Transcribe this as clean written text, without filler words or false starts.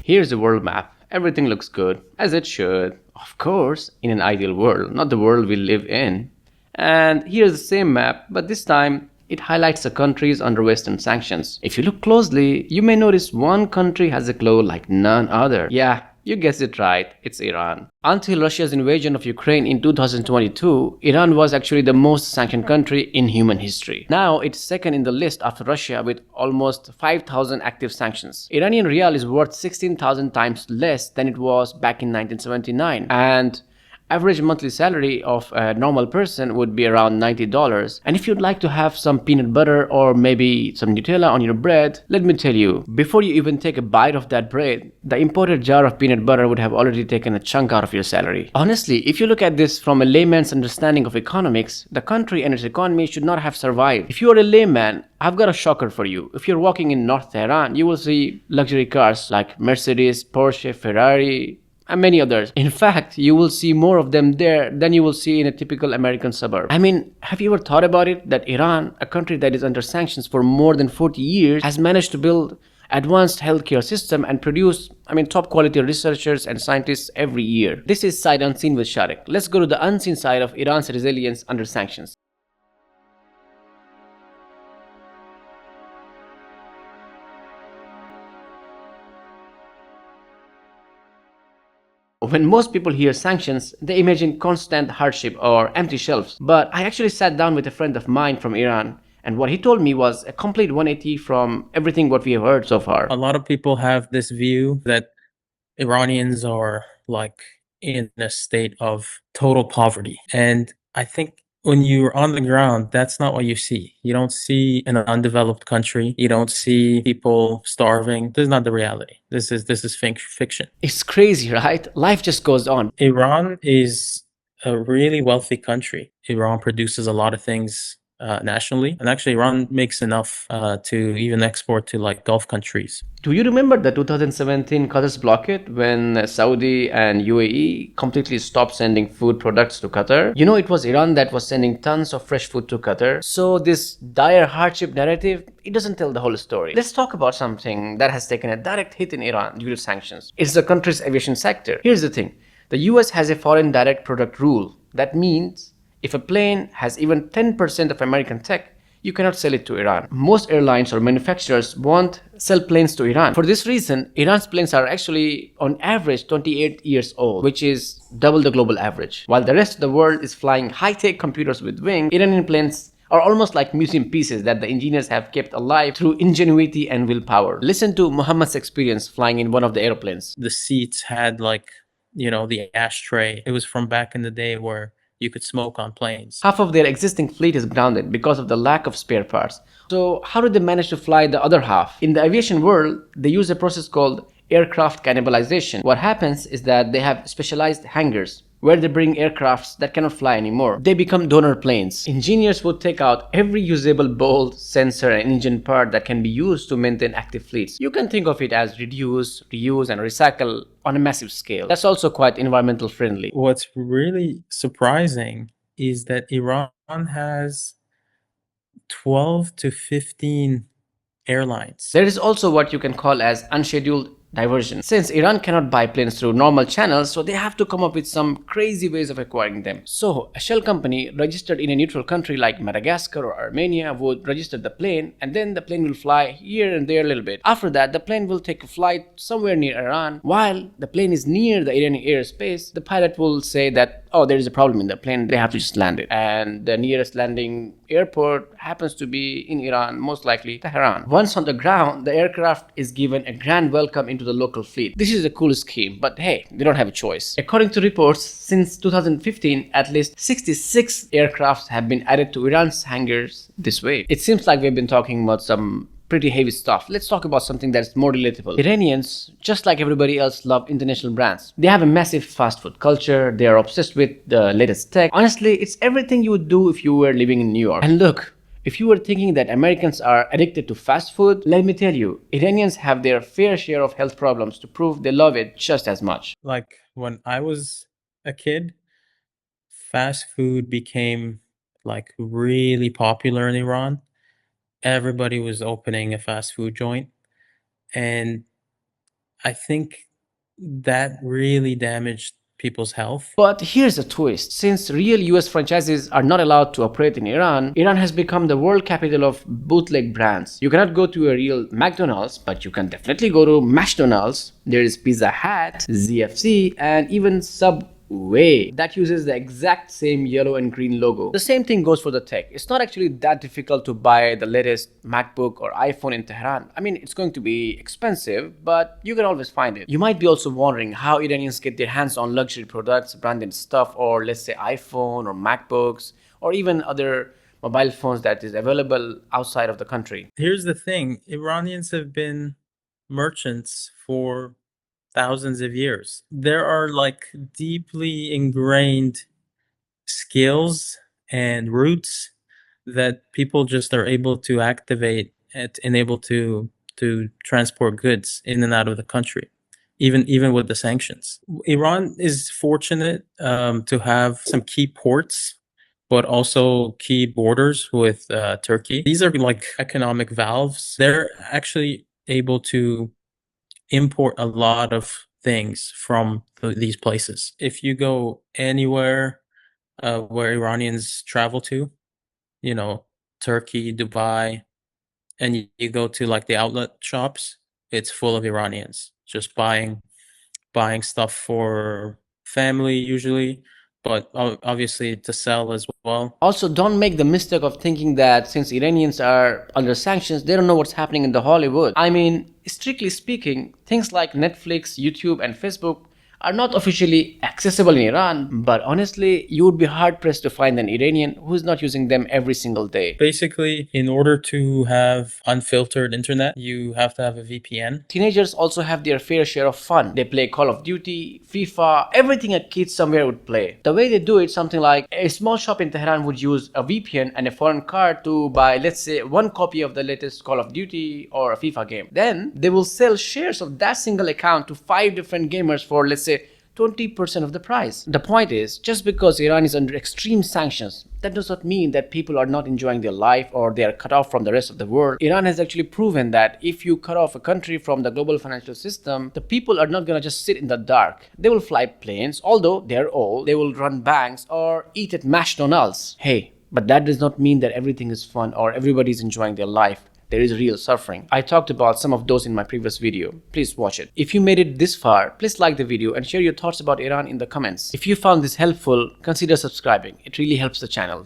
Here's a world map. Everything looks good, as it should. Of course, in an ideal world, not the world we live in. And here's the same map, but this time it highlights the countries under Western sanctions. If you look closely, you may notice one country has a glow like none other. Yeah, you guessed it right, it's Iran. Until Russia's invasion of Ukraine in 2022, Iran was actually the most sanctioned country in human history. Now it's second in the list after Russia with almost 5,000 active sanctions. Iranian rial is worth 16,000 times less than it was back in 1979, and average monthly salary of a normal person would be around $90. And if you'd like to have some peanut butter or maybe some Nutella on your bread, let me tell you, before you even take a bite of that bread, the imported jar of peanut butter would have already taken a chunk out of your salary. Honestly, if you look at this from a layman's understanding of economics, the country and its economy should not have survived. If you are a layman, I've got a shocker for you. If you're walking in North Tehran, you will see luxury cars like Mercedes, Porsche, Ferrari, and many others. In fact, you will see more of them there than you will see in a typical American suburb. I mean, have you ever thought about it that Iran, a country that is under sanctions for more than 40 years, has managed to build advanced healthcare system and produce, top quality researchers and scientists every year. This is Sight Unseen with Sharique. Let's go to the unseen side of Iran's resilience under sanctions. When most people hear sanctions, they imagine constant hardship or empty shelves. But I actually sat down with a friend of mine from Iran, and what he told me was a complete 180 from everything what we have heard so far. A lot of people have this view that Iranians are like in a state of total poverty. And I think when you're on the ground, that's not what you see. You don't see an undeveloped country. You don't see people starving. This is not the reality. This is fiction. It's crazy, right? Life just goes on. Iran is a really wealthy country. Iran produces a lot of things nationally, and actually Iran makes enough to even export to like Gulf countries. Do you remember the 2017 Qatar's blockade when Saudi and UAE completely stopped sending food products to Qatar? You know, it was Iran that was sending tons of fresh food to Qatar. So this dire hardship narrative, it doesn't tell the whole story. Let's talk about something that has taken a direct hit in Iran due to sanctions. It's the country's aviation sector. Here's the thing. The US has a foreign direct product rule. That means if a plane has even 10% of American tech, you cannot sell it to Iran. Most airlines or manufacturers won't sell planes to Iran. For this reason, Iran's planes are actually on average 28 years old, which is double the global average. While the rest of the world is flying high-tech computers with wings, Iranian planes are almost like museum pieces that the engineers have kept alive through ingenuity and willpower. Listen to Mohamad's experience flying in one of the airplanes. The seats had the ashtray. It was from back in the day where you could smoke on planes. Half of their existing fleet is grounded because of the lack of spare parts. So how did they manage to fly the other half? In the aviation world, they use a process called aircraft cannibalization. What happens is that they have specialized hangars where they bring aircrafts that cannot fly anymore. They become donor planes. Engineers would take out every usable bolt, sensor, and engine part that can be used to maintain active fleets. You can think of it as reduce, reuse, and recycle on a massive scale. That's also quite environmental friendly. What's really surprising is that Iran has 12 to 15 airlines. There is also what you can call as unscheduled diversion. Since Iran cannot buy planes through normal channels, so they have to come up with some crazy ways of acquiring them. So a shell company registered in a neutral country like Madagascar or Armenia would register the plane, and then the plane will fly here and there a little bit. After that, the plane will take a flight somewhere near Iran. While the plane is near the Iranian airspace, the pilot will say that, oh, there is a problem in the plane, they have to just land it. And the nearest landing airport happens to be in Iran, most likely Tehran. Once on the ground, the aircraft is given a grand welcome into the local fleet. This is a cool scheme, but hey, they don't have a choice. According to reports, since 2015, at least 66 aircrafts have been added to Iran's hangars this way. It seems like we've been talking about some pretty heavy stuff. Let's talk about something that's more relatable. Iranians, just like everybody else, love international brands. They have a massive fast food culture. They are obsessed with the latest tech. Honestly, it's everything you would do if you were living in New York. And look, if you were thinking that Americans are addicted to fast food, let me tell you, Iranians have their fair share of health problems to prove they love it just as much. Like when I was a kid, fast food became like really popular in Iran. Everybody was opening a fast food joint. And I think that really damaged people's health. But here's a twist. Since real US franchises are not allowed to operate in Iran, Iran has become the world capital of bootleg brands. You cannot go to a real McDonald's, but you can definitely go to McDonald's. There is Pizza Hut, ZFC, and even Subway that uses the exact same yellow and green logo. The same thing goes for the tech. It's not actually that difficult to buy the latest MacBook or iPhone in Tehran. I mean, it's going to be expensive, but you can always find it. You might be also wondering how Iranians get their hands on luxury products, branded stuff, or let's say iPhone or MacBooks, or even other mobile phones that is available outside of the country. Here's the thing, Iranians have been merchants for thousands of years. There are like deeply ingrained skills and roots that people just are able to activate and able to transport goods in and out of the country, even with the sanctions. Iran is fortunate to have some key ports, but also key borders with Turkey. These are like economic valves. They're actually able to import a lot of things from these places. If you go anywhere where Iranians travel to, you know, Turkey, Dubai, and you go to like the outlet shops, it's full of Iranians just buying stuff for family usually, but obviously to sell as well. Also, don't make the mistake of thinking that since Iranians are under sanctions, they don't know what's happening in the Hollywood. I mean, strictly speaking, things like Netflix, YouTube, and Facebook are not officially accessible in Iran, but honestly, you would be hard pressed to find an Iranian who's not using them every single day. Basically, in order to have unfiltered internet, you have to have a VPN. Teenagers also have their fair share of fun. They play Call of Duty, FIFA, everything a kid somewhere would play. The way they do it, something like a small shop in Tehran would use a VPN and a foreign card to buy, let's say, one copy of the latest Call of Duty or a FIFA game. Then they will sell shares of that single account to 5 different gamers for, let's say, 20% of the price. The point is, just because Iran is under extreme sanctions, that does not mean that people are not enjoying their life or they are cut off from the rest of the world. Iran has actually proven that if you cut off a country from the global financial system, the people are not gonna just sit in the dark. They will fly planes, although they're old, they will run banks or eat at McDonald's. Hey, but that does not mean that everything is fun or everybody is enjoying their life. There is real suffering. I talked about some of those in my previous video. Please watch it. If you made it this far, please like the video and share your thoughts about Iran in the comments. If you found this helpful, consider subscribing. It really helps the channel.